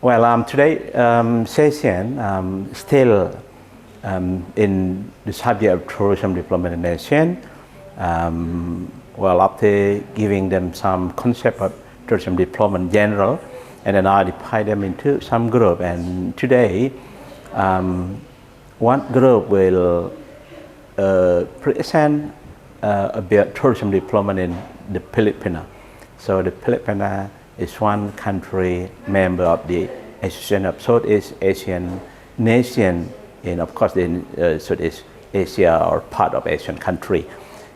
Well, today session still in the subject of tourism development in ASEAN. Well, after giving them some concept of tourism development in general, and then I divide them into some group. And today, one group will present about tourism development in the Philippines. So the Philippines is one country member of the Association of Southeast Asian Nations, and of course in Southeast Asia or part of Asian country.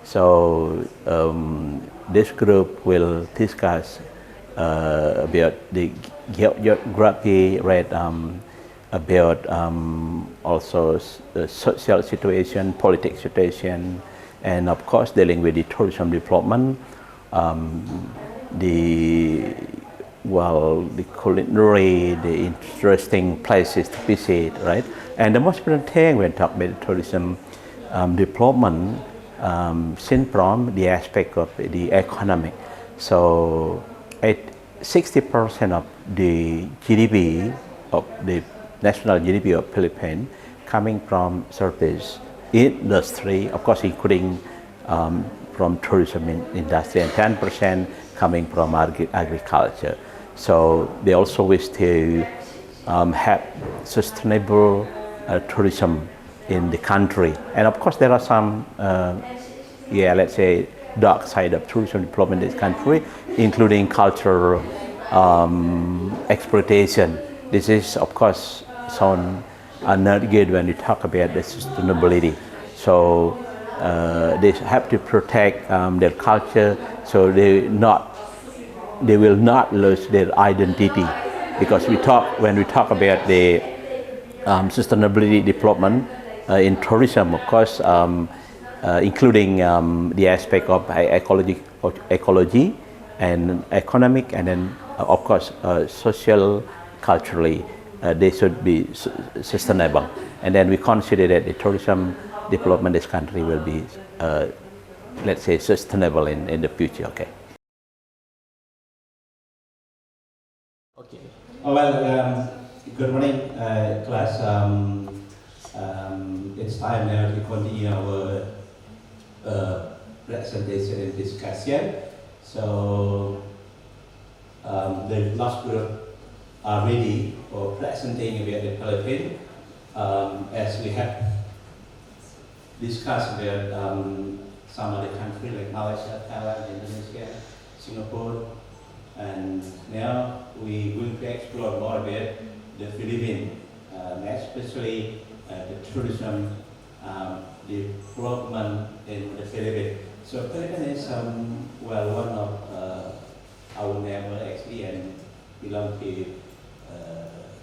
So this group will discuss about the geography, right, about also the social situation, political situation, and of course dealing with the tourism development, the culinary, the interesting places to visit, right? And the most important thing when talking about tourism development, seen from the aspect of the economy. So 60% of the GDP of the national GDP of Philippines coming from service industry, of course including from tourism industry, and 10% coming from agriculture. So they also wish to have sustainable tourism in the country. And of course there are some, let's say, dark side of tourism development in this country, including cultural exploitation. This is of course sound not good when you talk about the sustainability. So they have to protect their culture, so they will not lose their identity. Because when we talk about the sustainability development in tourism, of course, including the aspect of ecology and economic, and then of course social, culturally, they should be sustainable. And then we consider that the tourism development in this country will be, let's say, sustainable in the future. Okay. Okay. Well, good morning, class. It's time now to continue our presentation and discussion. So the last group are ready for presenting about the Philippines. As we have discussed about some other countries like Malaysia, Thailand, Indonesia, Singapore, and now we will explore more about the Philippines, especially the tourism development in the Philippines. So Philippines is one of our neighbor actually, and belong to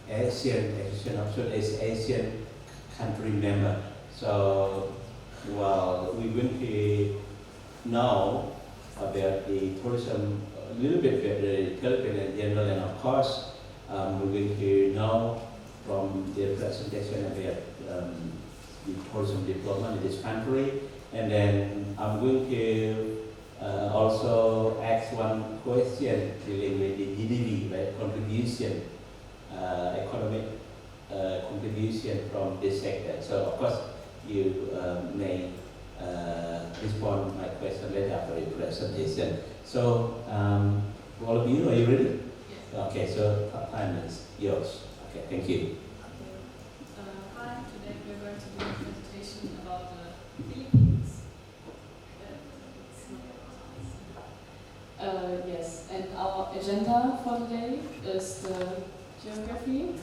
Association of Southeast Asian country member. So we want to know about the tourism a little bit about the Philippines in general, and of course we're going to know from their presentation about the tourism development in this country. And then I'm going to also ask one question dealing with the GDP, right? Contribution, economic contribution from this sector. So of course you may respond to my question later after the presentation. So all of you, are you ready? Yes. Okay, so time is yours. Okay, thank you. Hi, today we're going to do a presentation about the Philippines. Yes, and our agenda for today is the geography,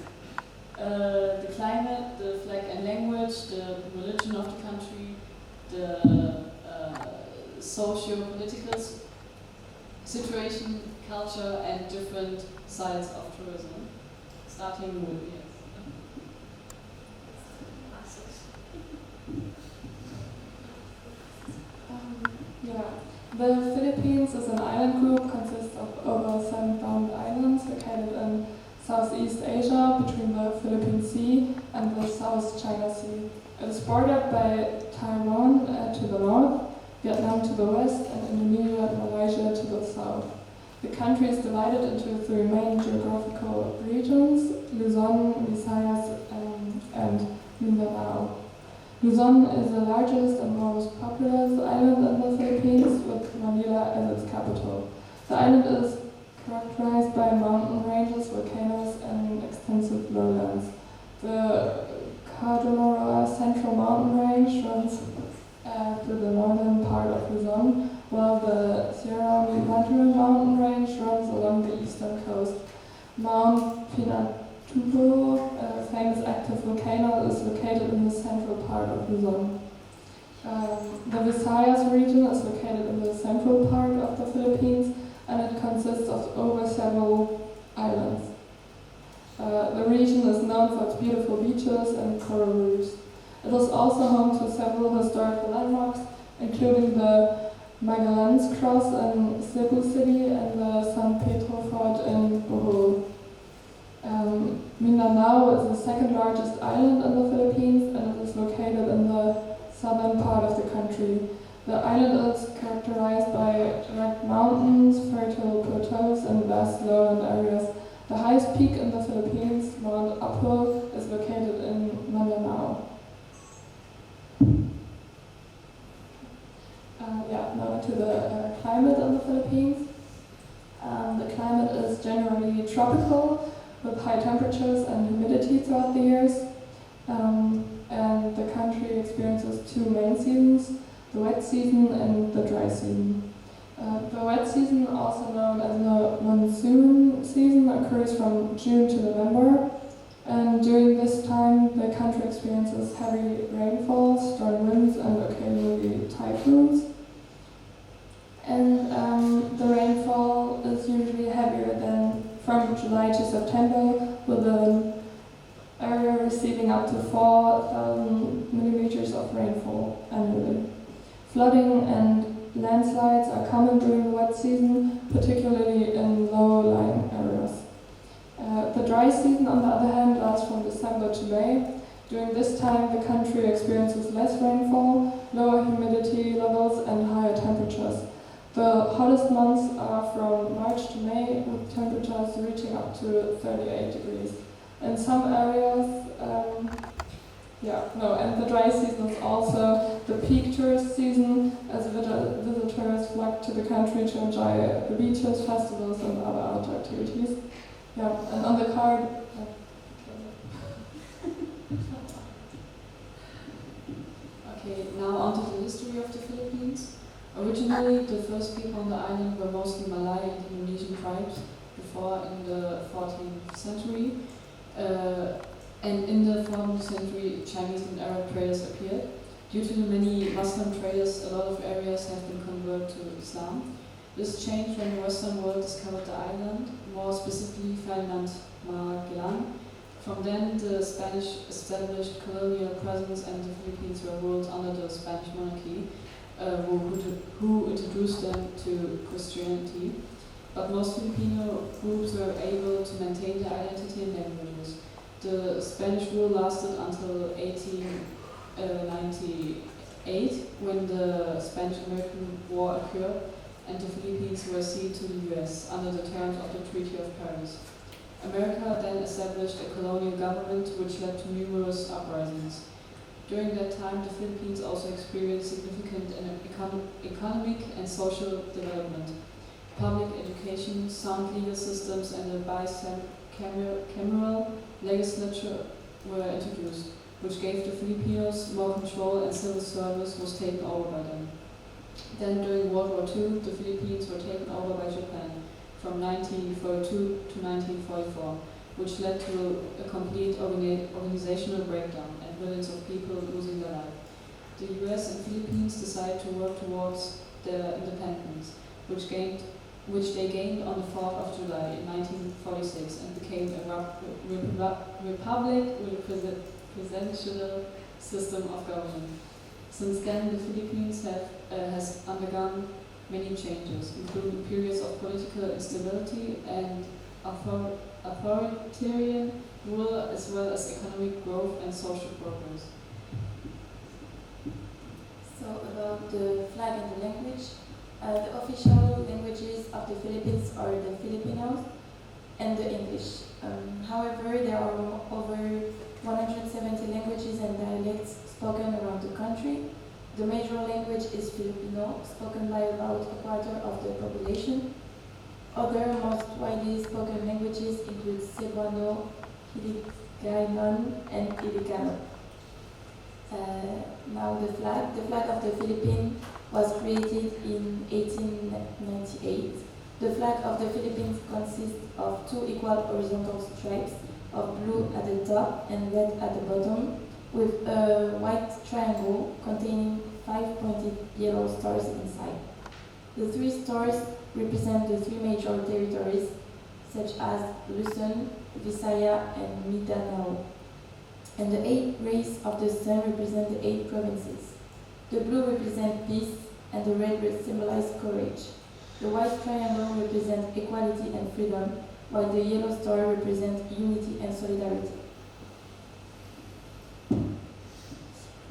the climate, the flag and language, the religion of the country, the socio-political situation, culture, and different sides of tourism. Starting with The Philippines is an island group, consists of over 7,000 islands located in Southeast Asia between the Philippine Sea and the South China Sea. It is bordered by Taiwan to the north, Vietnam to the west, and Indonesia and Malaysia to the south. The country is divided into 3 main geographical regions: Luzon, Visayas, and Mindanao. Luzon is the largest and most populous island in the Philippines, with Manila as its capital. The island is characterized by mountain ranges, volcanoes, and extensive lowlands. The Cordillera Central Mountain Range runs through the northern part of Luzon, while the Sierra Madre Mountain Range runs along the eastern coast. Mount Pinatubo, a famous active volcano, is located in the central part of Luzon. The Visayas region is located in the central part of the Philippines, and it consists of over several islands. The region is known for its beautiful beaches and coral reefs. It is also home to several historical landmarks, including the Magallanes Cross in Cebu City and the San Pedro Fort in Bohol. Mindanao is the second largest island in the Philippines, and it is located in the southern part of the country. The island is characterized by rugged mountains, fertile plateaus, and vast lowland areas. The highest peak in the Philippines, Mount Apo, is located in Mindanao. Now to the climate in the Philippines. The climate is generally tropical, with high temperatures and humidity throughout the years. And the country experiences 2 main seasons: the wet season and the dry season. The wet season, also known as the monsoon season, occurs from June to November. And during this time, the country experiences heavy rainfall, strong winds, and occasionally typhoons. And the rainfall is usually heavier than from July to September, with an area receiving up to 4,000 millimeters of rainfall annually. Flooding and landslides are common during the wet season, particularly in low-lying areas. The dry season, on the other hand, lasts from December to May. During this time, the country experiences less rainfall, lower humidity levels, and higher temperatures. The hottest months are from March to May, with temperatures reaching up to 38 degrees. In some areas, and the dry season is also the peak tourist season, as visitors flock to the country to enjoy the beaches, festivals, and other outdoor activities. And on the card. Okay, now onto the history of the Philippines. Originally, the first people on the island were mostly Malay and Indonesian tribes, before in the 14th century. And in the 14th century, Chinese and Arab traders appeared. Due to the many Muslim traders, a lot of areas have been converted to Islam. This changed when the Western world discovered the island, more specifically Ferdinand Magellan. From then, the Spanish established colonial presence, and the Philippines were ruled under the Spanish monarchy, who introduced them to Christianity. But most Filipino groups were able to maintain their identity and languages. The Spanish rule lasted until 1898, when the Spanish-American War occurred, and the Philippines were ceded to the US under the terms of the Treaty of Paris. America then established a colonial government, which led to numerous uprisings. During that time, the Philippines also experienced significant economic and social development. Public education, sound legal systems, and a bicameral legislature were introduced, which gave the Filipinos more control, and civil service was taken over by them. Then, during World War II, the Philippines were taken over by Japan from 1942 to 1944, which led to a complete organizational breakdown and millions of people losing their life. The US and Philippines decided to work towards their independence, which they gained on the 4th of July in 1946 and became a republic with a presidential system of government. Since then, the Philippines has undergone many changes, including periods of political instability and authoritarian rule, as well as economic growth and social progress. So about the flag and the language, The official languages of the Philippines are the Filipino and the English. However, there are over 170 languages and dialects spoken around the country. The major language is Filipino, spoken by about a quarter of the population. Other most widely spoken languages include Cebuano, Hiligaynon, and Ilocano. Now the flag. The flag of the Philippines was created in 1898. The flag of the Philippines consists of two equal horizontal stripes of blue at the top and red at the bottom, with a white triangle containing 5 pointed yellow stars inside. The three stars represent the three major territories, such as Luzon, Visaya, and Mindanao. And the 8 rays of the sun represent the 8 provinces. The blue represents peace, and the red symbolize courage. The white triangle represents equality and freedom, while the yellow star represents unity and solidarity.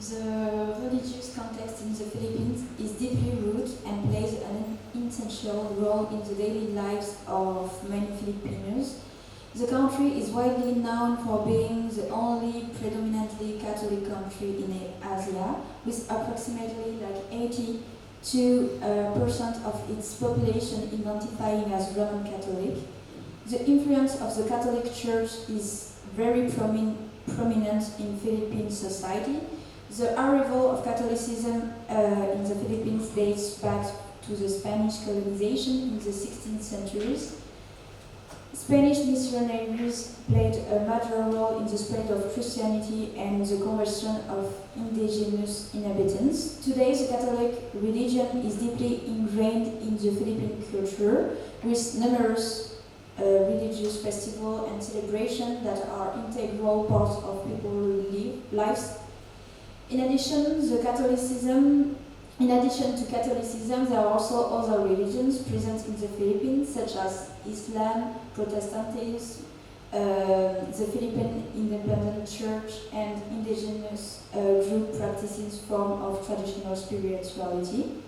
The religious context in the Philippines is deeply rooted and plays an essential role in the daily lives of many Filipinos. The country is widely known for being the only predominantly Catholic country in Asia, with approximately 82% of its population identifying as Roman Catholic. The influence of the Catholic Church is very prominent in Philippine society. The arrival of Catholicism in the Philippines dates back to the Spanish colonization in the 16th centuries. Spanish missionaries played a major role in the spread of Christianity and the conversion of indigenous inhabitants. Today, the Catholic religion is deeply ingrained in the Philippine culture, with numerous religious festivals and celebrations that are integral parts of people's lives. In addition to Catholicism, there are also other religions present in the Philippines, such as Islam, Protestantism, the Philippine Independent Church, and indigenous group practices form of traditional spirituality.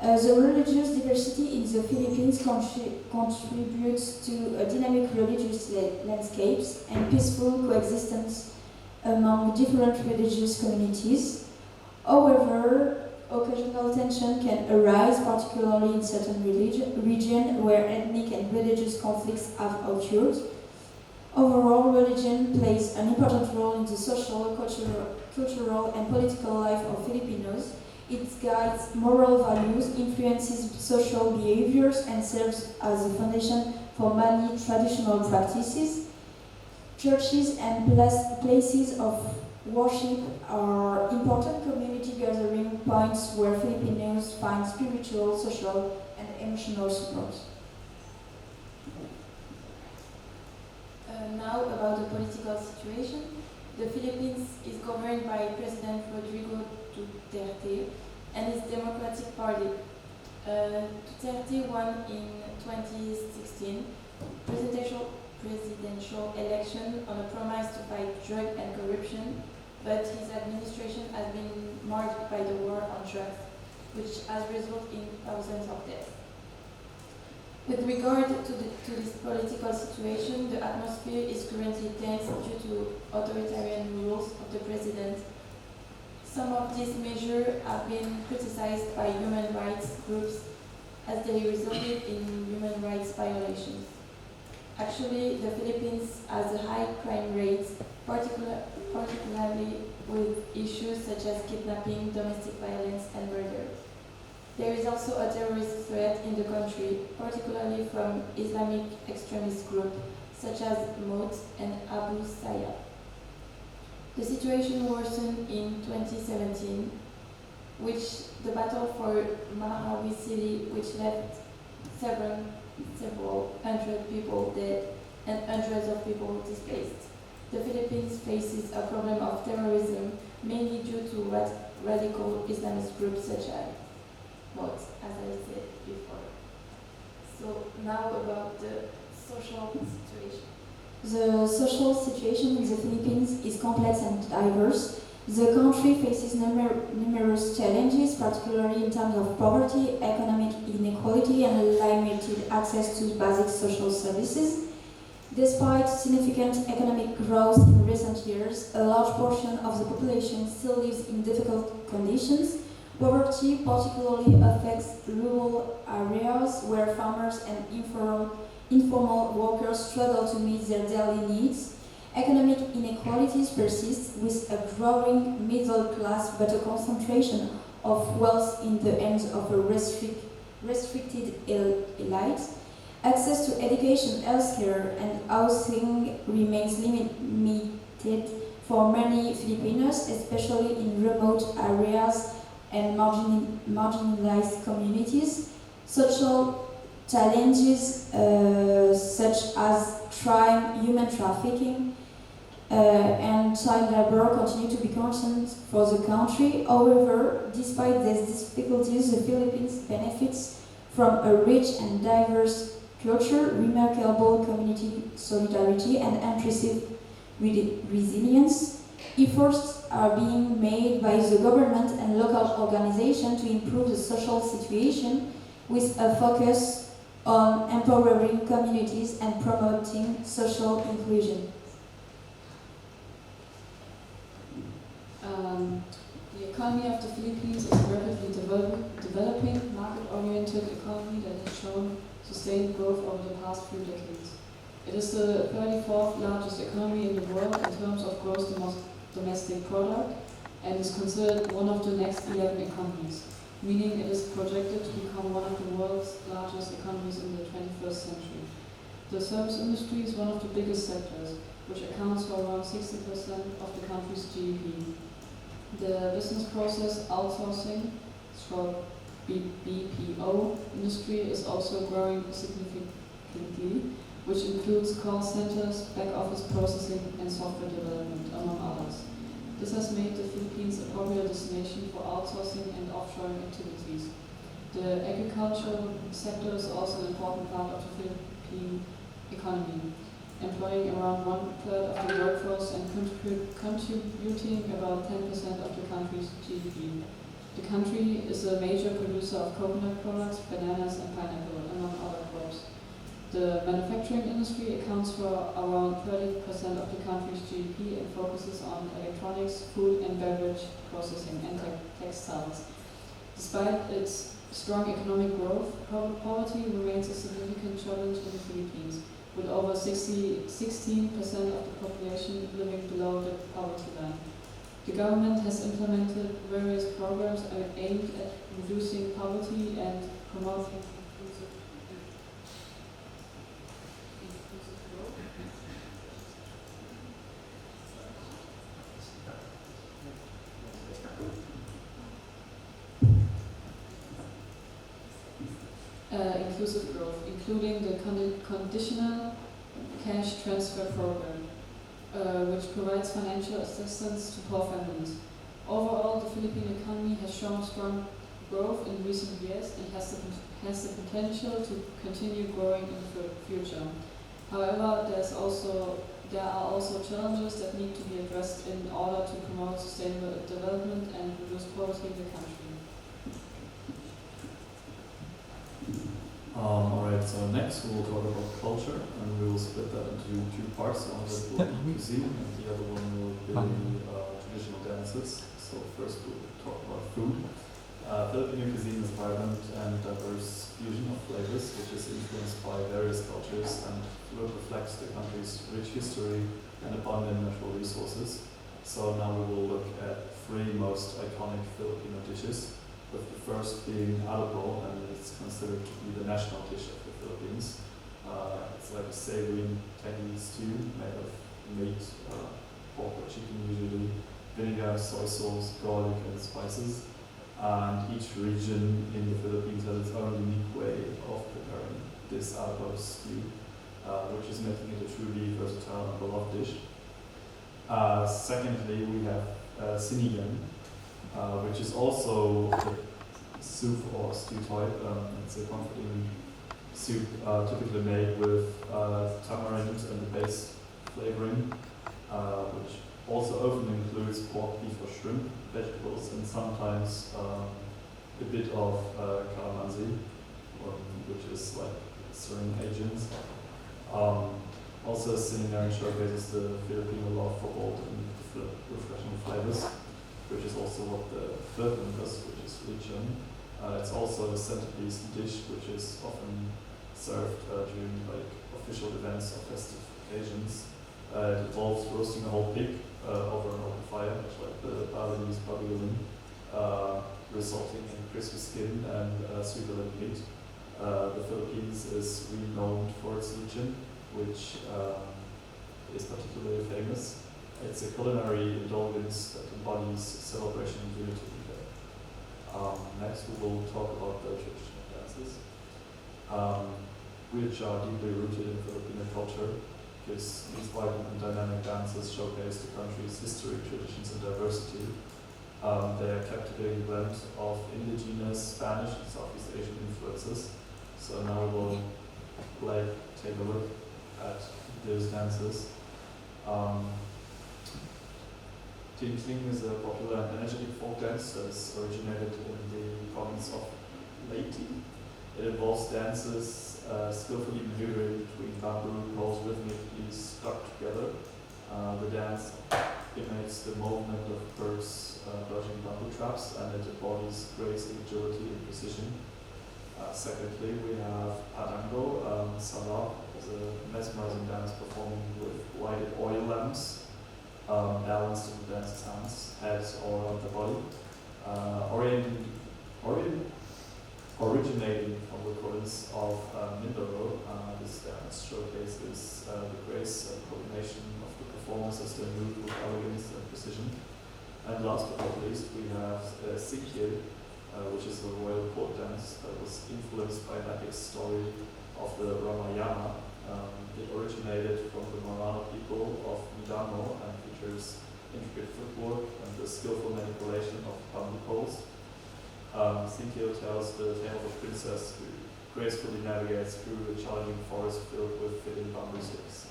The religious diversity in the Philippines contributes to a dynamic religious landscapes and peaceful coexistence among different religious communities. However, occasional tension can arise, particularly in certain regions where ethnic and religious conflicts have occurred. Overall, religion plays an important role in the social, cultural, and political life of Filipinos. It guides moral values, influences social behaviors, and serves as a foundation for many traditional practices. Churches and places of worship are important community gathering points where Filipinos find spiritual, social, and emotional support. Now about the political situation. The Philippines is governed by President Rodrigo Duterte and his Democratic Party. Duterte won in 2016 presidential election on a promise to fight drug and corruption, but his administration has been marked by the war on drugs, which has resulted in thousands of deaths. With regard to this political situation, the atmosphere is currently tense due to authoritarian rules of the president. Some of these measures have been criticized by human rights groups as they resulted in human rights violations. Actually, the Philippines has a high crime rate, particularly with issues such as kidnapping, domestic violence, and murder. There is also a terrorist threat in the country, particularly from Islamic extremist groups such as M.Pa.C.POD and Abu Sayyaf. The situation worsened in 2017, which the battle for Marawi City, which left several hundred people dead and hundreds of people displaced. The Philippines faces a problem of terrorism, mainly due to radical Islamist groups such as M.Pa.C.POD, as I said before. So now about the social situation. The social situation in the Philippines is complex and diverse. The country faces numerous challenges, particularly in terms of poverty, economic inequality, and limited access to basic social services. Despite significant economic growth in recent years, a large portion of the population still lives in difficult conditions. Poverty particularly affects rural areas where farmers and informal workers struggle to meet their daily needs. Economic inequalities persist, with a growing middle class but a concentration of wealth in the hands of a restricted elite. Access to education, healthcare, and housing remains limited for many Filipinos, especially in remote areas and marginalized communities. Social challenges such as crime, human trafficking, and child labor continue to be concerns for the country. However, despite these difficulties, the Philippines benefits from a rich and diverse culture, remarkable community solidarity, and impressive resilience. Efforts are being made by the government and local organizations to improve the social situation, with a focus on empowering communities and promoting social inclusion. The economy of the Philippines is a rapidly developing, market-oriented economy that has shown sustained growth over the past few decades. It is the 34th largest economy in the world in terms of gross domestic product and is considered one of the next 11 economies, meaning it is projected to become one of the world's largest economies in the 21st century. The service industry is one of the biggest sectors, which accounts for around 60% of the country's GDP. The business process outsourcing, short BPO industry, is also growing significantly, which includes call centers, back office processing, and software development, among others. This has made the Philippines a popular destination for outsourcing and offshoring activities. The agricultural sector is also an important part of the Philippine economy, employing around 1/3 of the workforce and contributing about 10% of the country's GDP. The country is a major producer of coconut products, bananas, and pineapple, among other crops. The manufacturing industry accounts for around 30% of the country's GDP and focuses on electronics, food and beverage processing, and textiles. Despite its strong economic growth, poverty remains a significant challenge in the Philippines, with over 16% of the population living below the poverty line. The government has implemented various programs aimed at reducing poverty and promoting inclusive growth. Inclusive growth, including the conditional cash transfer program, which provides financial assistance to poor families. Overall, the Philippine economy has shown strong growth in recent years and has the potential to continue growing in the future. However, there are also challenges that need to be addressed in order to promote sustainable development and reduce poverty in the country. Alright, so next we will talk about culture, and we will split that into two parts. One that will be cuisine, and the other one will be traditional dances. So first we'll talk about food. Filipino cuisine is a vibrant and diverse fusion of flavors, which is influenced by various cultures and reflects the country's rich history and abundant natural resources. So now we will look at three most iconic Filipino dishes, with the first being adobo, and it's considered to be the national dish of the Philippines. It's like a savory, tangy stew made of meat, pork or chicken usually, vinegar, soy sauce, garlic and spices. And each region in the Philippines has its own unique way of preparing this adobo stew, which is making it a truly versatile and beloved dish. Secondly, we have sinigang, which is also a soup or stew type. It's a comforting soup typically made with tamarind and the base flavoring, which also often includes pork, beef or shrimp, vegetables, and sometimes a bit of calamansi, which is like certain agents. Also, Sinigang showcases the Filipino love for bold and refreshing flavors, which is also what the Philippine does, which is rich in. It's also a centerpiece dish, which is often served during like official events or festive occasions. It involves roasting a whole pig over an open fire, much like the Balinese babiolin, resulting in crispy skin and sweet-a-little meat. The Philippines is renowned for its lechon, which is particularly famous. It's a culinary indulgence that embodies celebration and unity. Next, we will talk about the traditional dances, which are deeply rooted in Filipino culture, because these vibrant and dynamic dances showcase the country's history, traditions, and diversity. They are a captivating blend of indigenous, Spanish, and Southeast Asian influences. So now we will take a look at those dances. Ting Ting is a popular and energetic folk dance that is originated in the province of Leyte. It involves dances skillfully maneuvering between bamboo poles rhythmically stuck together. The dance imitates the movement of birds dodging bamboo traps, and it embodies grace, agility, and precision. Secondly, we have Padango. Salah is a mesmerizing dance performing with lighted oil lamps balanced in the dancer's hands, heads, all around the body. Originating from the province of Mindoro, this dance showcases the grace and coordination of the performers as they move with elegance and precision. And last but not least, we have Sikil, which is a royal court dance that was influenced by an epic story of the Ramayana. It originated from the Marano people of Mindanao and features intricate footwork and the skillful manipulation of bamboo poles. Sikil tells the tale of a princess who gracefully navigates through a challenging forest filled with fitting bamboo sticks.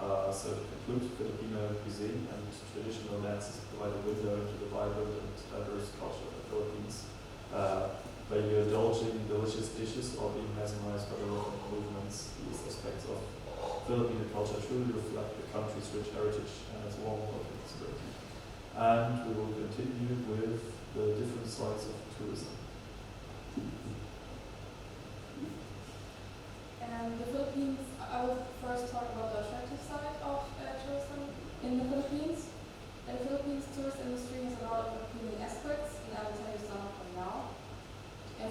So to conclude, Filipino cuisine and traditional dances provide a window into the vibrant and diverse culture of the Philippines. Whether you're indulging in delicious dishes or being mesmerized by the local movements, these aspects of Filipino culture truly reflect the country's rich heritage and its warm local spirit. And we will continue with the different sides of tourism. And the Philippines, I will first talk about the attractive side of tourism in the Philippines. In the Philippines, tourist industry has a lot of appealing aspects, and I will tell you some of them now.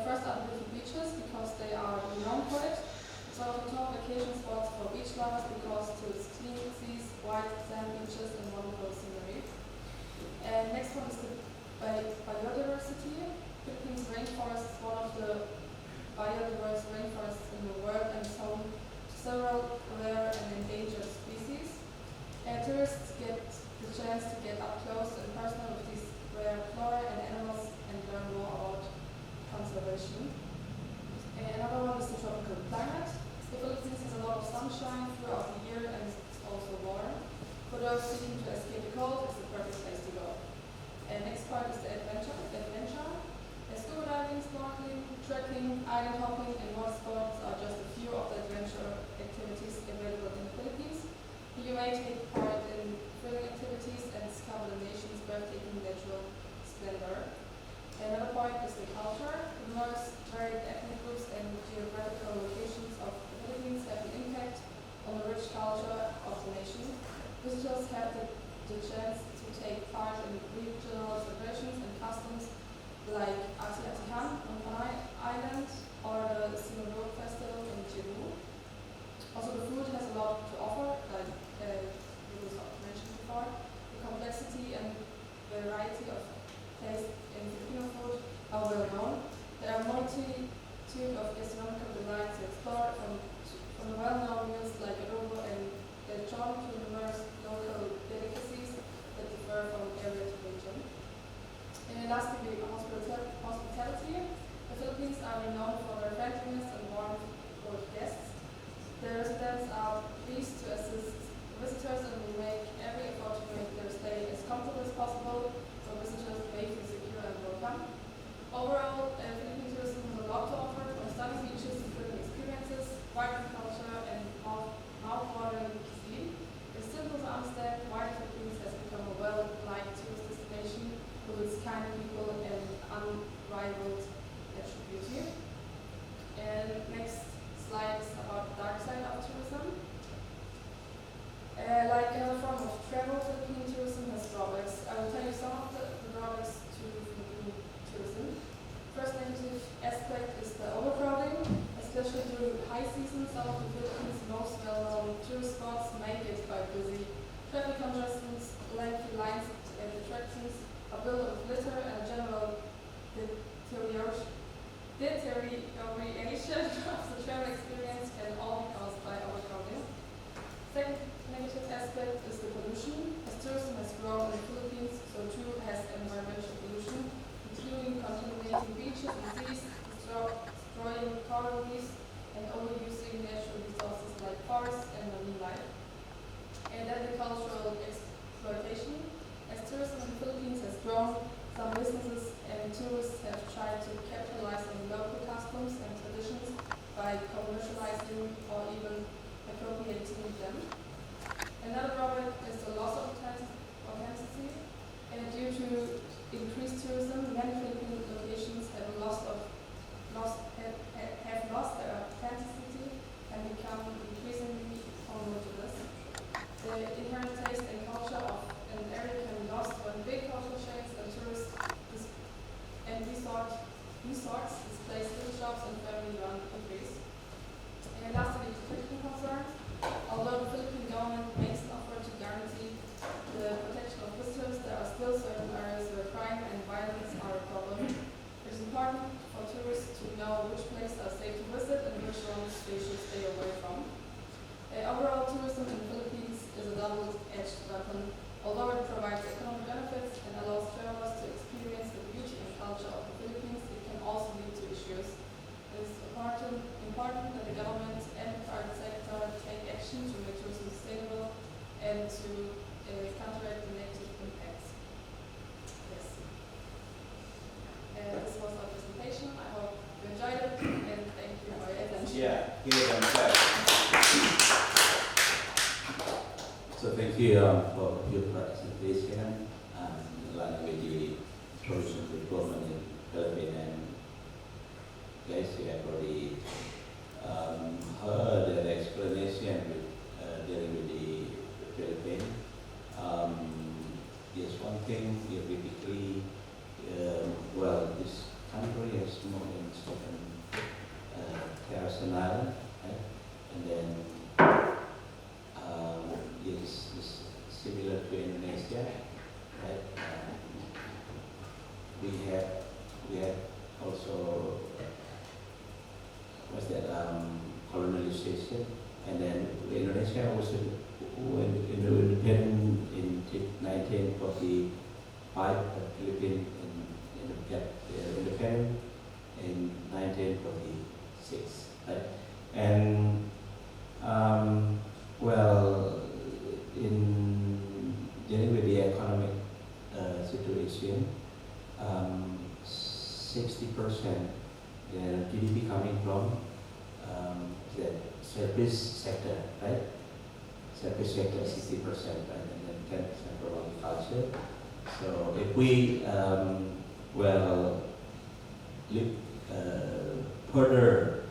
First are the beautiful beaches, because they are renowned for it. It's one of the top vacation spots for beach lovers because to its clean seas, white sand beaches, and wonderful scenery. And next one is the biodiversity. Philippines rainforest is one of the biodiverse rainforests in the world and is home to several rare and endangered species. Tourists get the chance to get up close and personal with these rare flora and animals and learn more about conservation. Another one is the tropical climate. The Philippines has a lot of sunshine throughout the year and it's also warm. For those seeking to escape the cold, it's the perfect place to go. Next part is the adventure. Scuba diving, snorkeling, trekking, island hopping, and water sports are just a few of the adventure activities available in the Philippines. You may take part in thrilling activities and discover the nation's breathtaking natural splendor. Another point is the culture. The most varied ethnic groups and geographical locations of the Philippines have an impact on the rich culture of the nation. Visitors have the chance to take part in regional celebrations and customs like Ati-Atihan on Panay Island or the Sinulog Festival in Cebu. Also, the food has a lot to offer, like it was mentioned before. The complexity and variety of taste in Filipino food are well known. There are multitude of gastronomical delights to explore, from the well-known meals like adobo and lechon to numerous local delicacies that differ from area to region. And lastly, hospitality. The Philippines are renowned for their friendliness and warmth toward guests. The residents are pleased to assist visitors resorts, displays little shops and family-run cafes. Lastly, protection concerns. Although the Philippine government makes an offer to guarantee the protection of visitors, there are still certain areas where crime and violence are a problem. It is important for tourists to know which places are safe to visit and which ones they should stay away from. Overall, tourism in the Philippines is a double-edged weapon. Although it provides economic benefits and allows travelers to experience the beauty and culture of the Philippines, it can also lead to issues. It is important that the government and the private sector take action to make tourism sustainable and to counteract the negative impacts. Yes. This was our presentation. I hope you enjoyed it and thank you for your attention. Yeah, give them clap. So thank you for your participation along with the tourism development in Philippines. And guys, you have already heard an explanation dealing with the Philippines. Yes, one thing basically, well, this country has more than 7,000 islands, right? And then it's similar to Indonesia, right? We have also what's that colonization, and then Indonesia was independent in 1945. Philippines independent in 1946, right? And well, in dealing with the economic situation, 60% the GDP coming from the service sector, right? Service sector 60%, right? And then 10% from agriculture. So if we well look further,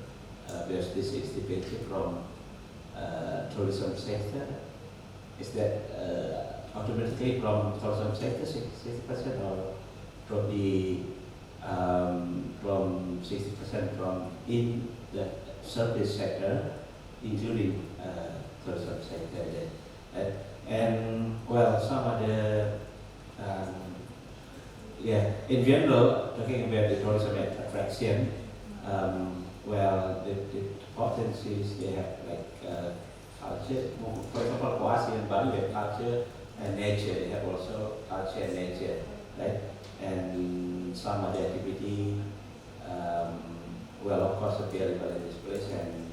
there's this estimation from tourism sector. Is that automatically from tourism sector 60% or from the from 60% from in the service sector, including tourism sector, and well, some other yeah. In general, talking about the tourism attraction, well, the potencies they have like culture. For example, for us in Bali, we have culture and nature. They have also culture and nature, right? And some other activity, well, of course, available in this place and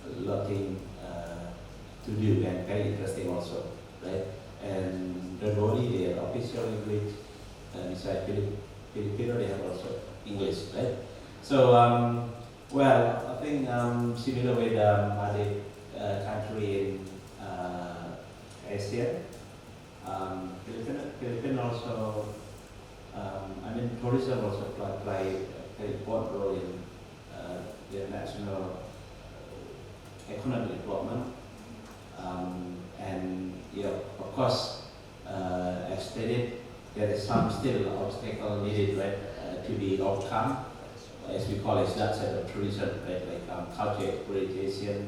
a lot thing to do and very interesting also, right? And the body, they have official English, besides Filipino, they have also English, right? So, well, I think similar with other country in Asia, Philippines also, I mean, tourism also play a very important role in the national economic development. And yeah, of course, as stated, there is some still obstacle needed, right, to be overcome, as we call it, that side of tourism, right, like culture exploitation,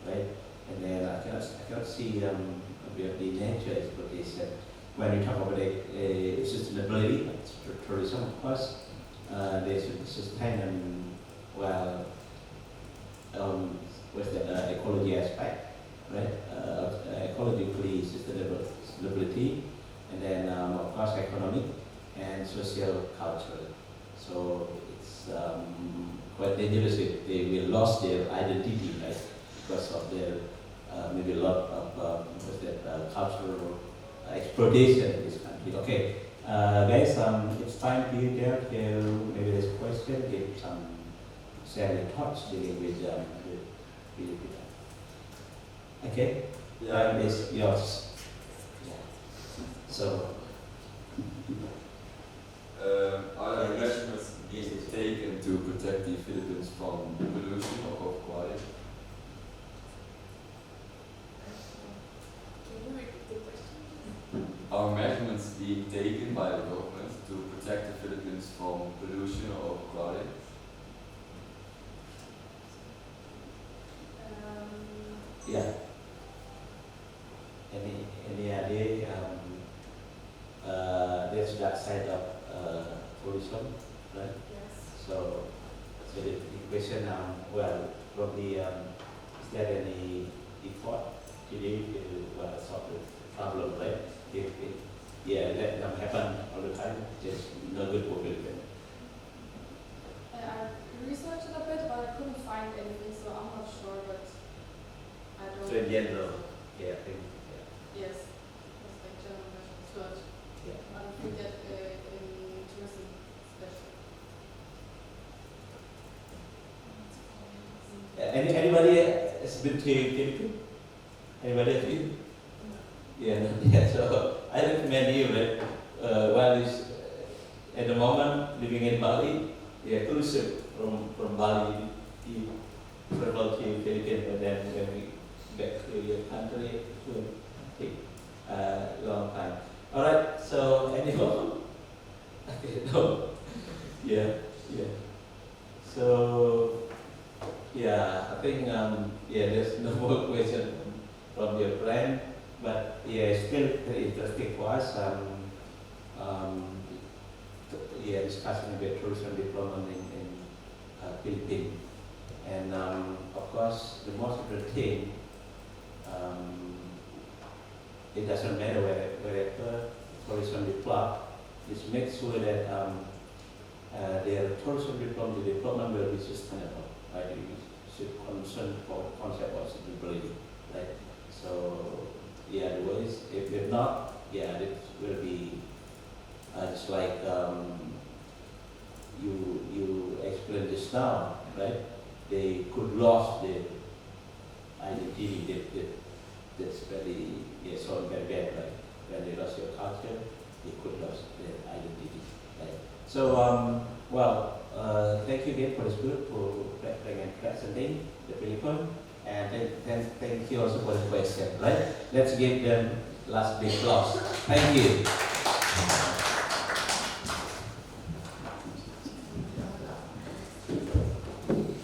right, and then I cannot see about the nature exploitation. When we talk about sustainability, tourism, of course, they should sustain and well, with the ecology aspect, right, ecologically sustainability, and then of course economic and social culture. So it's quite dangerous if they will lose their identity, right, because of their maybe a lot of cultural exploitation in this country. Okay, guys, it's time for you there to maybe this question, give some share your thoughts dealing with okay, yeah, it's yours. Yeah. So, are there measures being taken to protect the Philippines from pollution or overcrowding? Can you repeat the question? are measurements being taken by the government to protect the Philippines from pollution or overcrowding? Yeah. Any idea? That's that side of tourism, right? Yes. So the question, well, probably, is there any effort today to solve the problem, right? If yeah, that happen all the time, just no good for Philippines. I researched it a bit, but I couldn't find anything, so I'm not sure, but I don't. So in general, yeah, I think, Yes. It's like general measures, but yeah. I don't think that in tourism especially. Anybody has been to Philippines? Anybody of you? Yeah, no, yeah. So I recommend you that while is at the moment living in Bali, yeah, tourism from Bali, you travel to Philippines, but then when we back to your country, it will take a long time. All right. So anyone? No. Yeah, yeah. So yeah, I think yeah, there's no more question from your friend, but yeah, it's still very interesting for us. Yeah, discussing about tourism development in Philippines, and of course, the most important thing, it doesn't matter wherever tourism develop, is make sure that their tourism development will be sustainable. Right? You should concern for concept of sustainability, right? So yeah, otherwise, if not, yeah, it will be it's like you explained just now, right? They could lose their identity. That's very, yeah, so very bad, right? When they lost your culture, they could lose their identity, right? So well, thank you again for this group for presenting the Philippines, and thank you also for the question, right? Let's give them last big applause. Thank you.